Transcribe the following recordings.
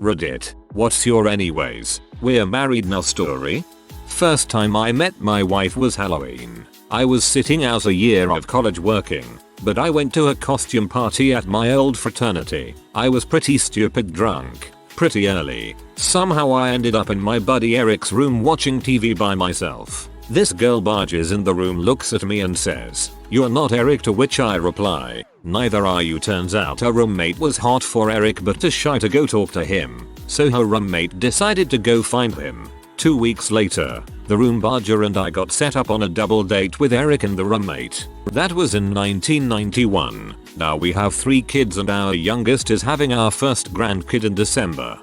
Reddit, what's your anyways, we're married now story? First time I met my wife was Halloween. I was sitting out a year of college working, but I went to a costume party at my old fraternity. I was pretty stupid drunk, pretty early. Somehow I ended up in my buddy Eric's room watching TV by myself. This girl barges in the room, looks at me and says, "You're not Eric," to which I reply, "Neither are you." Turns out her roommate was hot for Eric but too shy to go talk to him, so her roommate decided to go find him. 2 weeks later, the room barger and I got set up on a double date with Eric and the roommate. That was in 1991. Now we have 3 kids and our youngest is having our first grandkid in December.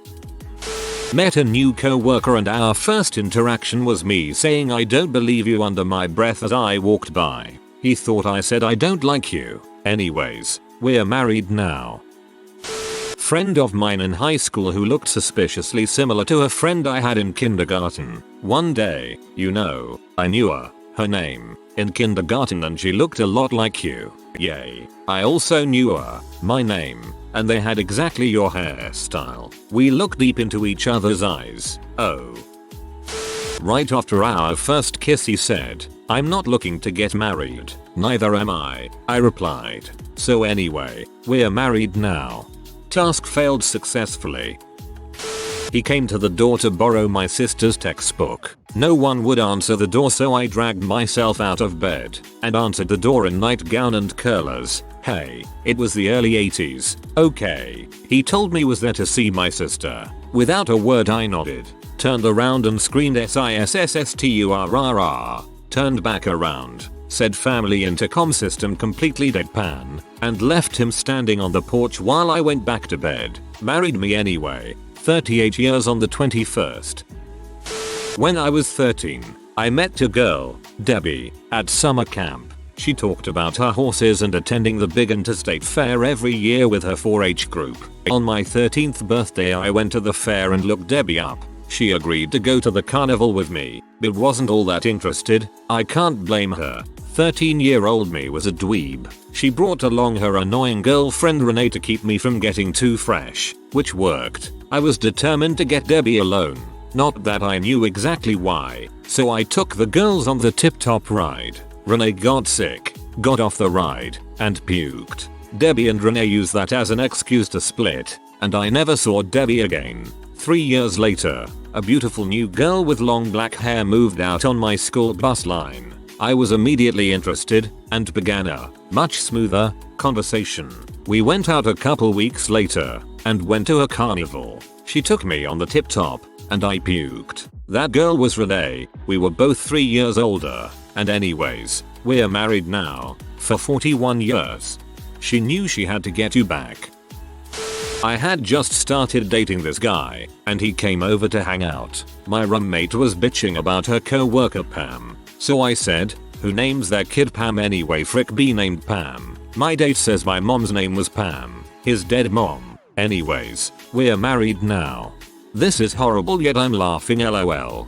Met a new co-worker and our first interaction was me saying "I don't believe you" under my breath as I walked by. He thought I said "I don't like you." Anyways, we're married now. Friend of mine in high school who looked suspiciously similar to a friend I had in kindergarten. One day, I knew her name, in kindergarten, and she looked a lot like you. Yay. I also knew my name, and they had exactly your hairstyle. We looked deep into each other's eyes. Oh. Right after our first kiss he said, "I'm not looking to get married." "Neither am I replied. So anyway, we're married now. Task failed successfully. He came to the door to borrow my sister's textbook. No one would answer the door, so I dragged myself out of bed and answered the door in nightgown and curlers. Hey, it was the early 80s. Okay. He told me was there to see my sister. Without a word I nodded, turned around and screamed "SISSSTURRR." Turned back around, said "family intercom system" completely deadpan, and left him standing on the porch while I went back to bed. Married me anyway. 38 years on the 21st. When I was 13, I met a girl, Debbie, at summer camp. She talked about her horses and attending the big interstate fair every year with her 4-H group. On my 13th birthday I went to the fair and looked Debbie up. She agreed to go to the carnival with me, but wasn't all that interested. I can't blame her. 13-year-old me was a dweeb. She brought along her annoying girlfriend Renee to keep me from getting too fresh, which worked. I was determined to get Debbie alone. Not that I knew exactly why, so I took the girls on the tip-top ride. Renee got sick, got off the ride, and puked. Debbie and Renee used that as an excuse to split, and I never saw Debbie again. 3 years later, a beautiful new girl with long black hair moved out on my school bus line. I was immediately interested and began a much smoother conversation. We went out a couple weeks later and went to a carnival. She took me on the tip top and I puked. That girl was Renee. We were both 3 years older, and anyways, we're married now for 41 years. She knew she had to get you back. I had just started dating this guy and he came over to hang out. My roommate was bitching about her co-worker Pam. So I said, "Who names their kid Pam anyway? Frick be named Pam." My date says my mom's name was Pam, his dead mom. Anyways, we're married now. This is horrible yet I'm laughing lol.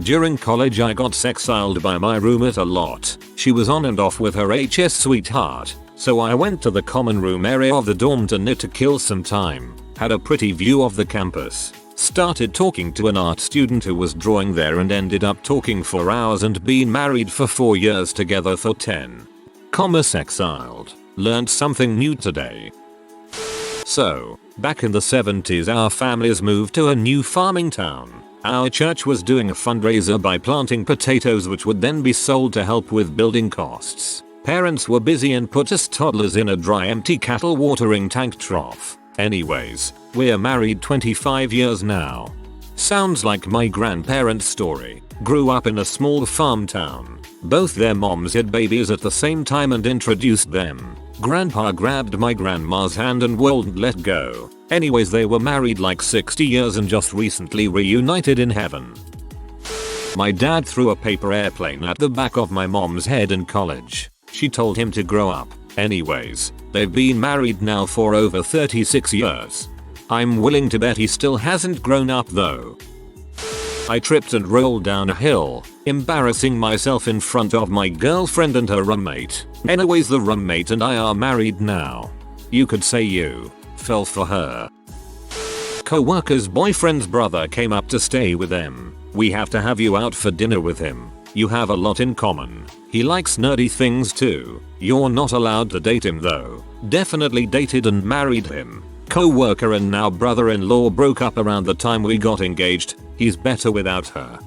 During college I got sexiled by my roommate a lot. She was on and off with her HS sweetheart, so I went to the common room area of the dorm to knit to kill some time. Had a pretty view of the campus. Started talking to an art student who was drawing there and ended up talking for hours and been married for 4 years together for 10. Sexiled. Learned something new today. So, back in the 70s our families moved to a new farming town. Our church was doing a fundraiser by planting potatoes which would then be sold to help with building costs. Parents were busy and put us toddlers in a dry empty cattle watering tank trough. Anyways, we're married 25 years now. Sounds like my grandparents' story. Grew up in a small farm town. Both their moms had babies at the same time and introduced them. Grandpa grabbed my grandma's hand and wouldn't let go. Anyways, they were married like 60 years and just recently reunited in heaven. My dad threw a paper airplane at the back of my mom's head in college. She told him to grow up. Anyways, they've been married now for over 36 years. I'm willing to bet he still hasn't grown up though. I tripped and rolled down a hill, embarrassing myself in front of my girlfriend and her roommate. Anyways, the roommate and I are married now. You could say you fell for her. co-worker's boyfriend's brother came up to stay with them. We have to have you out for dinner with him. You have a lot in common. He likes nerdy things too. You're not allowed to date him though. Definitely dated and married him. Co-worker and now brother-in-law broke up around the time we got engaged. He's better without her.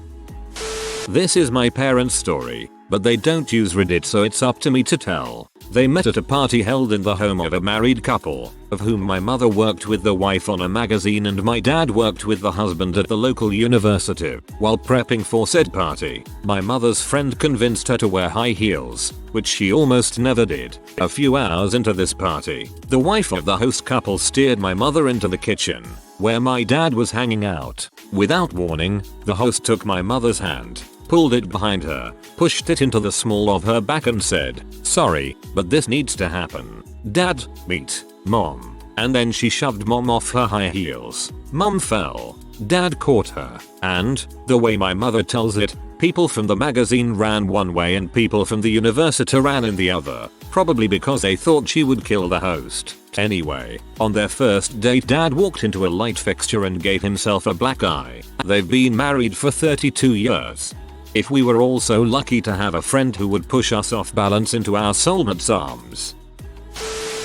This is my parents' story, but they don't use Reddit, so it's up to me to tell. They met at a party held in the home of a married couple, of whom my mother worked with the wife on a magazine and my dad worked with the husband at the local university. While prepping for said party, my mother's friend convinced her to wear high heels, which she almost never did. A few hours into this party, the wife of the host couple steered my mother into the kitchen, where my dad was hanging out. Without warning, the host took my mother's hand, pulled it behind her, pushed it into the small of her back and said, "Sorry, but this needs to happen. Dad, meet Mom." And then she shoved Mom off her high heels. Mom fell. Dad caught her. And, the way my mother tells it, people from the magazine ran one way and people from the university ran in the other. Probably because they thought she would kill the host. Anyway, on their first date Dad walked into a light fixture and gave himself a black eye. They've been married for 32 years. If we were all so lucky to have a friend who would push us off balance into our soulmate's arms.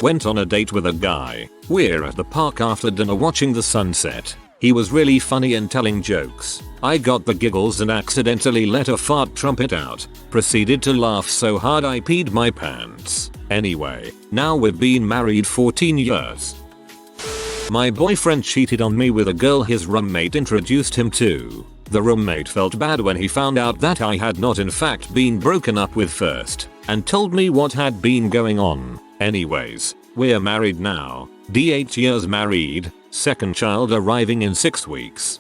Went on a date with a guy. We're at the park after dinner watching the sunset. He was really funny and telling jokes. I got the giggles and accidentally let a fart trumpet out. Proceeded to laugh so hard I peed my pants. Anyway, now we've been married 14 years. My boyfriend cheated on me with a girl his roommate introduced him to. The roommate felt bad when he found out that I had not in fact been broken up with first, and told me what had been going on. Anyways, we're married now. 8 years married, second child arriving in 6 weeks.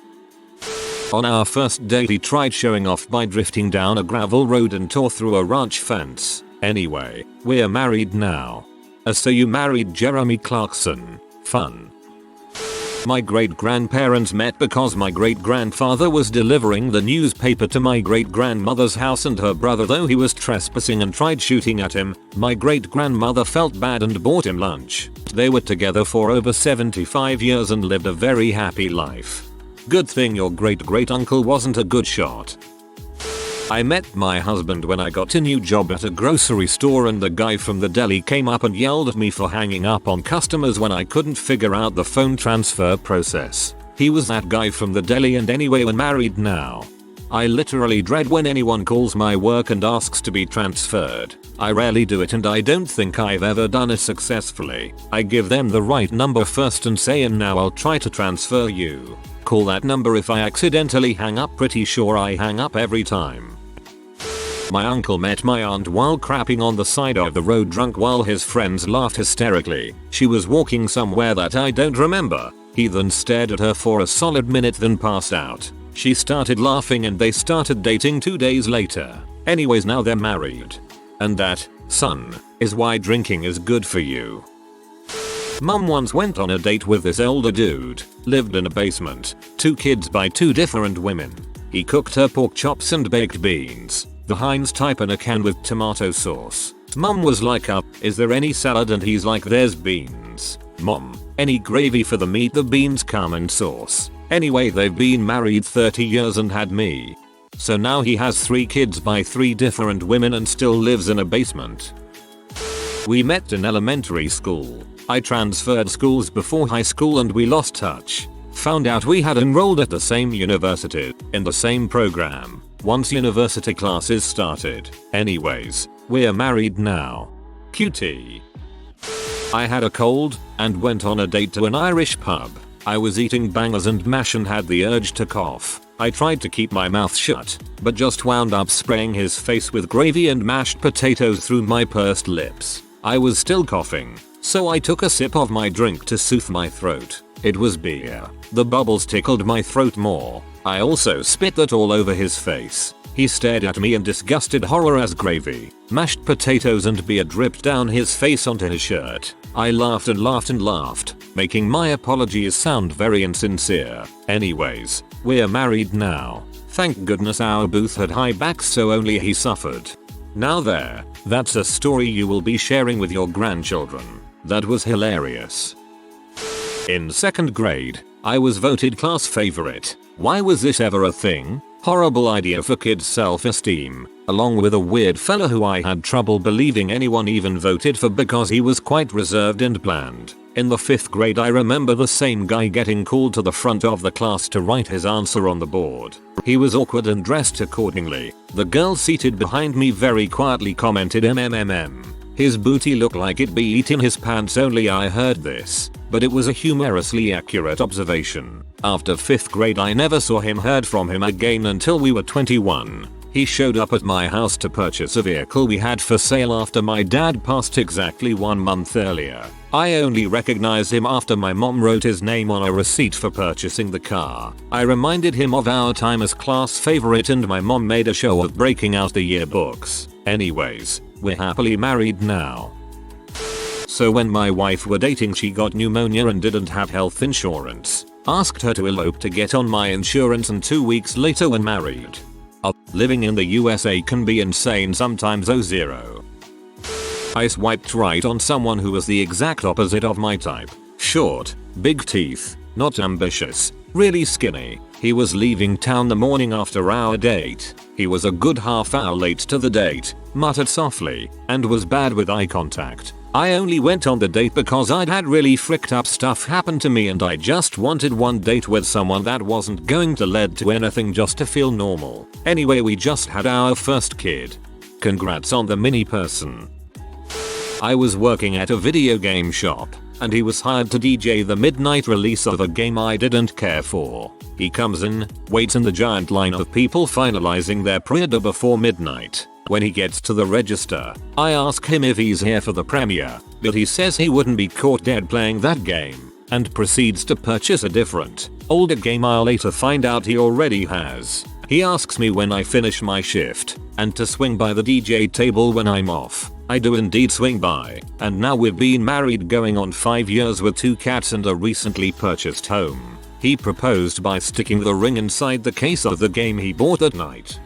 On our first date he tried showing off by drifting down a gravel road and tore through a ranch fence. Anyway, we're married now. So you married Jeremy Clarkson. Fun. My great-grandparents met because my great-grandfather was delivering the newspaper to my great-grandmother's house and her brother, though he was trespassing and tried shooting at him, my great-grandmother felt bad and bought him lunch. They were together for over 75 years and lived a very happy life. Good thing your great-great-uncle wasn't a good shot. I met my husband when I got a new job at a grocery store and the guy from the deli came up and yelled at me for hanging up on customers when I couldn't figure out the phone transfer process. He was that guy from the deli, and anyway we're married now. I literally dread when anyone calls my work and asks to be transferred. I rarely do it and I don't think I've ever done it successfully. I give them the right number first and say, "And now I'll try to transfer you. Call that number." If I accidentally hang up, pretty sure I hang up every time. My uncle met my aunt while crapping on the side of the road drunk while his friends laughed hysterically. She was walking somewhere that I don't remember. He then stared at her for a solid minute then passed out. She started laughing and they started dating 2 days later. Anyways, now they're married. And that, son, is why drinking is good for you. Mum once went on a date with this older dude, lived in a basement, 2 kids by 2 different women. He cooked her pork chops and baked beans, the Heinz type, in a can with tomato sauce. Mum was like, "Is there any salad?" And he's like, "There's beans." "Mom, any gravy for the meat?" "The beans come in sauce." Anyway, they've been married 30 years and had me. So now he has 3 kids by 3 different women and still lives in a basement. We met in elementary school. I transferred schools before high school and we lost touch. Found out we had enrolled at the same university, in the same program, once university classes started. Anyways, we're married now. Cutie. I had a cold and went on a date to an Irish pub. I was eating bangers and mash and had the urge to cough. I tried to keep my mouth shut, but just wound up spraying his face with gravy and mashed potatoes through my pursed lips. I was still coughing, so I took a sip of my drink to soothe my throat. It was beer. The bubbles tickled my throat more. I also spit that all over his face. He stared at me in disgusted horror as gravy, mashed potatoes and beer dripped down his face onto his shirt. I laughed and laughed and laughed, making my apologies sound very insincere. Anyways, we're married now. Thank goodness our booth had high backs so only he suffered. Now that's a story you will be sharing with your grandchildren. That was hilarious. In 2nd grade, I was voted class favorite. Why was this ever a thing? Horrible idea for kids' self-esteem, along with a weird fella who I had trouble believing anyone even voted for because he was quite reserved and bland. In the 5th grade I remember the same guy getting called to the front of the class to write his answer on the board. He was awkward and dressed accordingly. The girl seated behind me very quietly commented MMMM. His booty looked like it'd be eating his pants, only I heard this, but it was a humorously accurate observation. After 5th grade I never saw him, heard from him again until we were 21. He showed up at my house to purchase a vehicle we had for sale after my dad passed exactly 1 month earlier. I only recognized him after my mom wrote his name on a receipt for purchasing the car. I reminded him of our time as class favorite and my mom made a show of breaking out the yearbooks. Anyways, we're happily married now. So when my wife were dating she got pneumonia and didn't have health insurance. Asked her to elope to get on my insurance and 2 weeks later were married. Living in the USA can be insane sometimes. 0. I swiped right on someone who was the exact opposite of my type. Short, big teeth, not ambitious, really skinny. He was leaving town the morning after our date. He was a good half hour late to the date, muttered softly, and was bad with eye contact. I only went on the date because I'd had really fricked up stuff happen to me and I just wanted one date with someone that wasn't going to lead to anything, just to feel normal. Anyway, we just had our first kid. Congrats on the mini person. I was working at a video game shop, and he was hired to DJ the midnight release of a game I didn't care for. He comes in, waits in the giant line of people finalizing their pre-order before midnight. When he gets to the register, I ask him if he's here for the premiere, but he says he wouldn't be caught dead playing that game, and proceeds to purchase a different, older game I'll later find out he already has. He asks me when I finish my shift, and to swing by the DJ table when I'm off. I do indeed swing by, and now we've been married going on 5 years with 2 cats and a recently purchased home. He proposed by sticking the ring inside the case of the game he bought that night.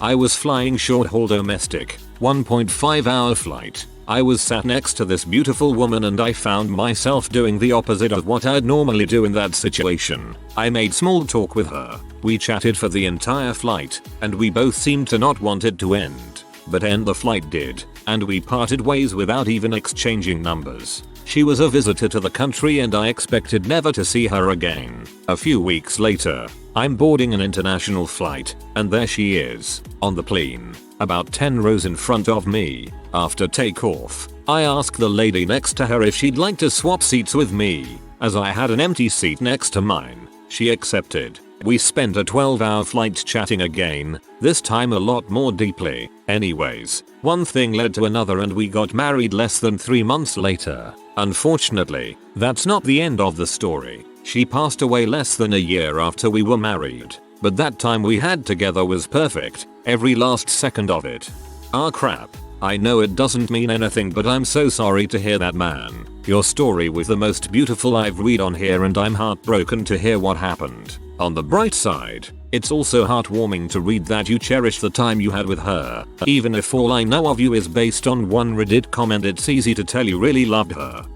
I was flying short-haul domestic, 1.5 hour flight. I was sat next to this beautiful woman and I found myself doing the opposite of what I'd normally do in that situation. I made small talk with her. We chatted for the entire flight, and we both seemed to not want it to end. But end the flight did, and we parted ways without even exchanging numbers. She was a visitor to the country and I expected never to see her again. A few weeks later, I'm boarding an international flight, and there she is, on the plane, about 10 rows in front of me. After takeoff, I asked the lady next to her if she'd like to swap seats with me, as I had an empty seat next to mine. She accepted. We spent a 12-hour flight chatting again, this time a lot more deeply. Anyways, one thing led to another and we got married less than 3 months later. Unfortunately, that's not the end of the story. She passed away less than a year after we were married, but that time we had together was perfect, every last second of it. Ah crap. I know it doesn't mean anything, but I'm so sorry to hear that, man. Your story was the most beautiful I've read on here and I'm heartbroken to hear what happened. On the bright side, it's also heartwarming to read that you cherish the time you had with her. Even if all I know of you is based on one Reddit comment, it's easy to tell you really loved her.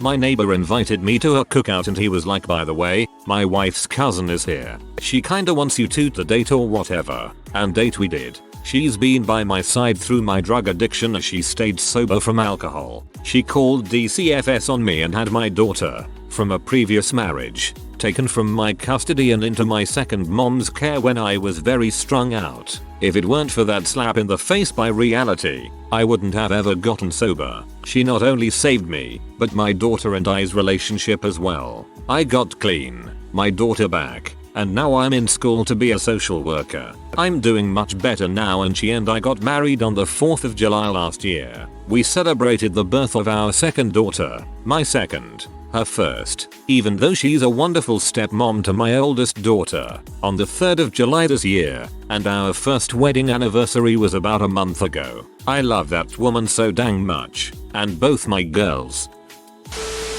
My neighbor invited me to her cookout and he was like, by the way, my wife's cousin is here. She kinda wants you two to date or whatever. And date we did. She's been by my side through my drug addiction as she stayed sober from alcohol. She called DCFS on me and had my daughter, from a previous marriage, taken from my custody and into my second mom's care when I was very strung out. If it weren't for that slap in the face by reality, I wouldn't have ever gotten sober. She not only saved me, but my daughter and I's relationship as well. I got clean, my daughter back, and now I'm in school to be a social worker. I'm doing much better now and she and I got married on the 4th of July last year. We celebrated the birth of our second daughter, my second, her first, even though she's a wonderful stepmom to my oldest daughter, on the 3rd of July this year, and our first wedding anniversary was about a month ago. I love that woman so dang much, and both my girls.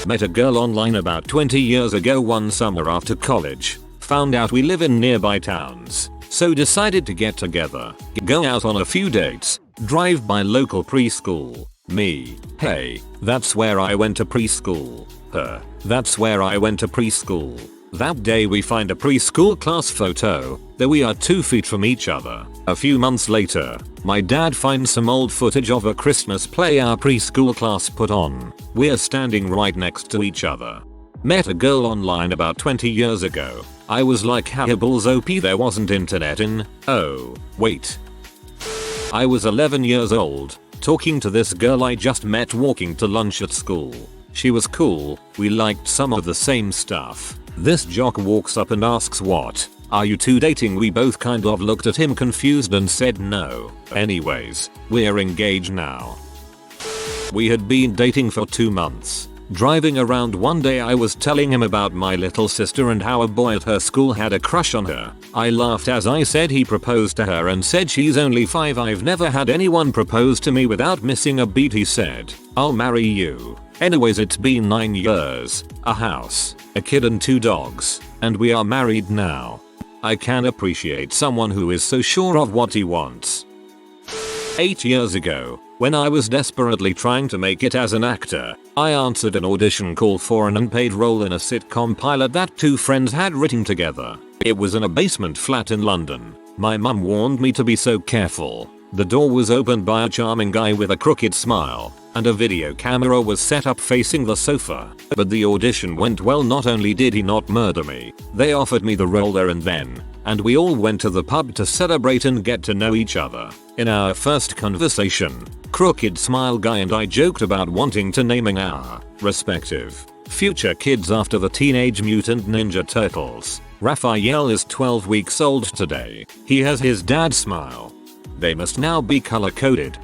Met a girl online about 20 years ago one summer after college. Found out we live in nearby towns, so decided to get together, go out on a few dates, drive by local preschool. Me, hey, that's where I went to preschool. Her, That's where I went to preschool. That day we find a preschool class photo, that we are 2 feet from each other. A few months later, my dad finds some old footage of a Christmas play our preschool class put on. We're standing right next to each other. Met a girl online about 20 years ago. I was like, balls op, there wasn't internet in, oh, wait. I was 11 years old, talking to this girl I just met walking to lunch at school. She was cool, we liked some of the same stuff. This jock walks up and asks, what? Are you two dating? We both kind of looked at him confused and said no. Anyways, we're engaged now. We had been dating for 2 months. Driving around one day I was telling him about my little sister and how a boy at her school had a crush on her. I laughed as I said he proposed to her and said she's only 5. I've never had anyone propose to me without missing a beat. He said, I'll marry you. Anyways, it's been 9 years, a house, a kid and 2 dogs, and we are married now. I can appreciate someone who is so sure of what he wants. 8 years ago, when I was desperately trying to make it as an actor, I answered an audition call for an unpaid role in a sitcom pilot that 2 friends had written together. It was in a basement flat in London. My mum warned me to be so careful. The door was opened by a charming guy with a crooked smile, and a video camera was set up facing the sofa. But the audition went well. Not only did he not murder me, they offered me the role there and then, and we all went to the pub to celebrate and get to know each other. In our first conversation, Crooked Smile Guy and I joked about wanting to naming our respective future kids after the Teenage Mutant Ninja Turtles. Raphael is 12 weeks old today. He has his dad's smile. They must now be color coded.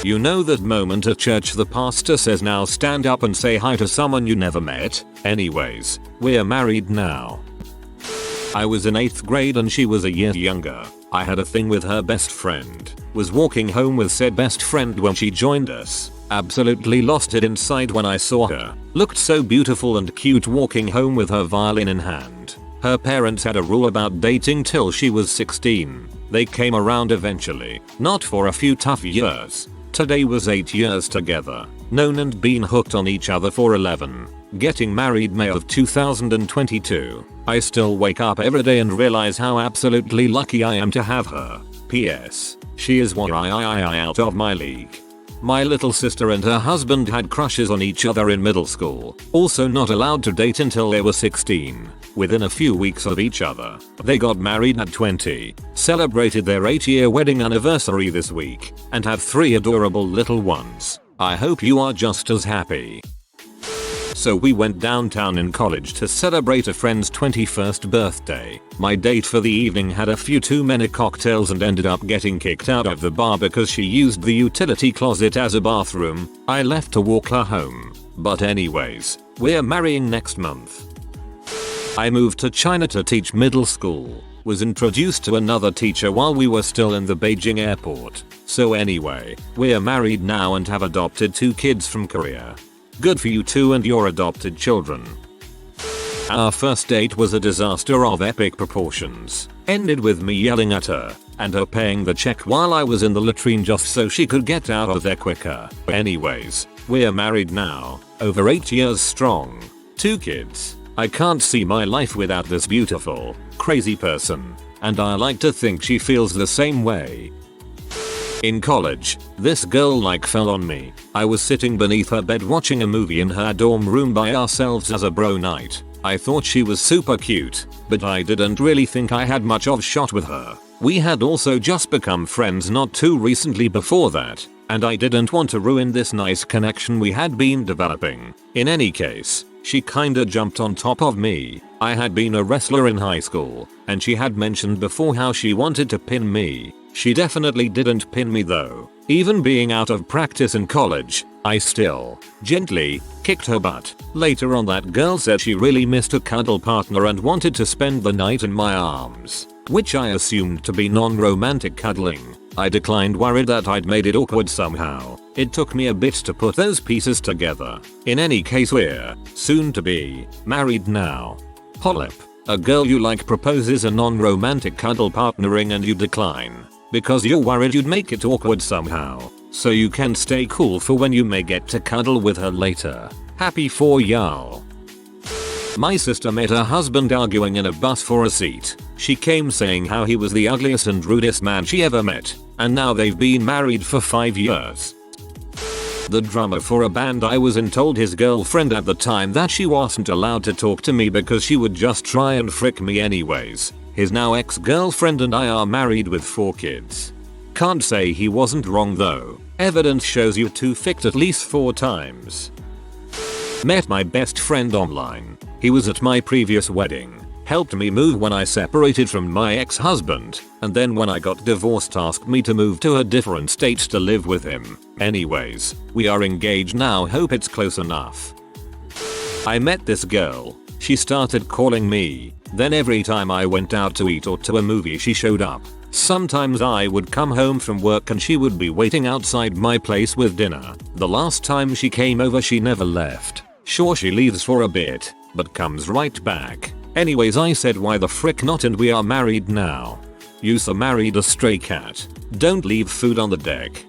You know that moment at church the pastor says, now stand up and say hi to someone you never met? Anyways, we're married now. I was in 8th grade and she was a year younger. I had a thing with her best friend. Was walking home with said best friend when she joined us. Absolutely lost it inside when I saw her. Looked so beautiful and cute walking home with her violin in hand. Her parents had a rule about dating till she was 16. They came around eventually, not for a few tough years. Today was 8 years together, known and been hooked on each other for 11. Getting married May of 2022. I still wake up every day and realize how absolutely lucky I am to have her. P.S. She is way out of my league. My little sister and her husband had crushes on each other in middle school, also not allowed to date until they were 16. Within a few weeks of each other, they got married at 20, celebrated their 8-year wedding anniversary this week, and have 3 adorable little ones. I hope you are just as happy. So we went downtown in college to celebrate a friend's 21st birthday. My date for the evening had a few too many cocktails and ended up getting kicked out of the bar because she used the utility closet as a bathroom. I left to walk her home. But anyways, we're marrying next month. I moved to China to teach middle school. Was introduced to another teacher while we were still in the Beijing airport. So anyway, we're married now and have adopted 2 kids from Korea. Good for you two and your adopted children. Our first date was a disaster of epic proportions. Ended with me yelling at her, and her paying the check while I was in the latrine just so she could get out of there quicker. Anyways, we're married now, over 8 years strong. 2 kids. I can't see my life without this beautiful, crazy person, and I like to think she feels the same way. In college, this girl fell on me. I was sitting beneath her bed watching a movie in her dorm room by ourselves as a bro night. I thought she was super cute, but I didn't really think I had much of a shot with her. We had also just become friends not too recently before that, and I didn't want to ruin this nice connection we had been developing. In any case, she kinda jumped on top of me. I had been a wrestler in high school, and she had mentioned before how she wanted to pin me. She definitely didn't pin me though. Even being out of practice in college, I still gently kicked her butt. Later on, that girl said she really missed a cuddle partner and wanted to spend the night in my arms, which I assumed to be non-romantic cuddling. I declined, worried that I'd made it awkward somehow. It took me a bit to put those pieces together. In any case, we're soon to be married now. Hollip. A girl you like proposes a non-romantic cuddle partnering and you decline. Because you're worried you'd make it awkward somehow. So you can stay cool for when you may get to cuddle with her later. Happy for y'all. My sister met her husband arguing in a bus for a seat. She came saying how he was the ugliest and rudest man she ever met, and now they've been married for 5 years. The drummer for a band I was in told his girlfriend at the time that she wasn't allowed to talk to me because she would just try and frick me anyways. His now ex-girlfriend and I are married with 4 kids. Can't say he wasn't wrong though. Evidence shows you two ficked at least 4 times. Met my best friend online. He was at my previous wedding. Helped me move when I separated from my ex-husband, and then when I got divorced asked me to move to a different state to live with him. Anyways, we are engaged now, hope it's close enough. I met this girl. She started calling me. Then every time I went out to eat or to a movie she showed up. Sometimes I would come home from work and she would be waiting outside my place with dinner. The last time she came over she never left. Sure, she leaves for a bit, but comes right back. Anyways, I said why the frick not, and we are married now. You so married a stray cat. Don't leave food on the deck.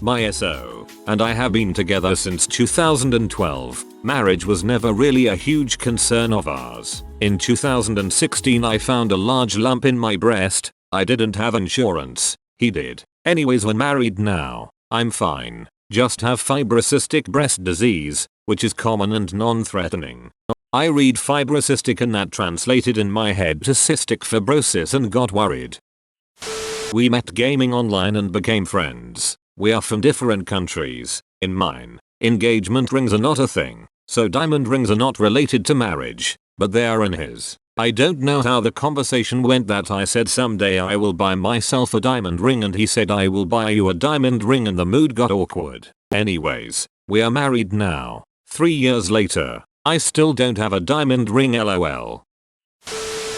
My SO and I have been together since 2012. Marriage was never really a huge concern of ours. In 2016 I found a large lump in my breast. I didn't have insurance. He did. Anyways, we're married now. I'm fine. Just have fibrocystic breast disease, which is common and non-threatening. I read fibrocystic and that translated in my head to cystic fibrosis and got worried. We met gaming online and became friends. We are from different countries. In mine, engagement rings are not a thing, so diamond rings are not related to marriage, but they are in his. I don't know how the conversation went that I said someday I will buy myself a diamond ring and he said I will buy you a diamond ring and the mood got awkward. Anyways, we are married now. 3 years later. I still don't have a diamond ring, lol.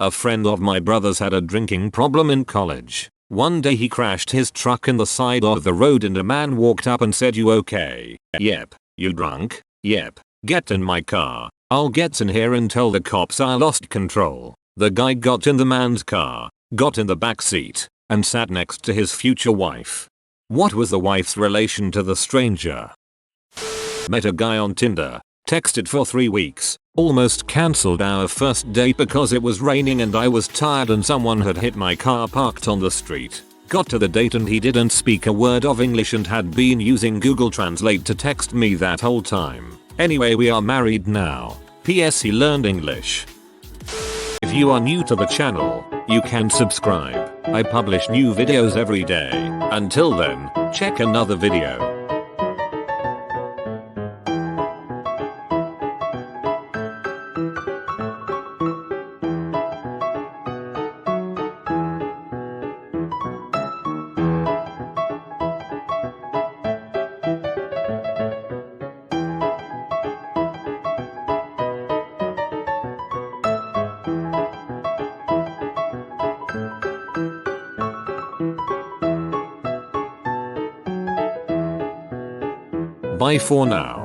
A friend of my brother's had a drinking problem in college. One day he crashed his truck in the side of the road and a man walked up and said, "You okay?" "Yep." "You drunk?" "Yep." "Get in my car. I'll get in here and tell the cops I lost control." The guy got in the man's car, got in the back seat, and sat next to his future wife. What was the wife's relation to the stranger? Met a guy on Tinder. Texted for 3 weeks, almost cancelled our first date because it was raining and I was tired and someone had hit my car parked on the street. Got to the date and he didn't speak a word of English and had been using Google Translate to text me that whole time. Anyway, we are married now. PS, he learned English. If you are new to the channel, you can subscribe. I publish new videos every day. Until then, check another video. Bye for now.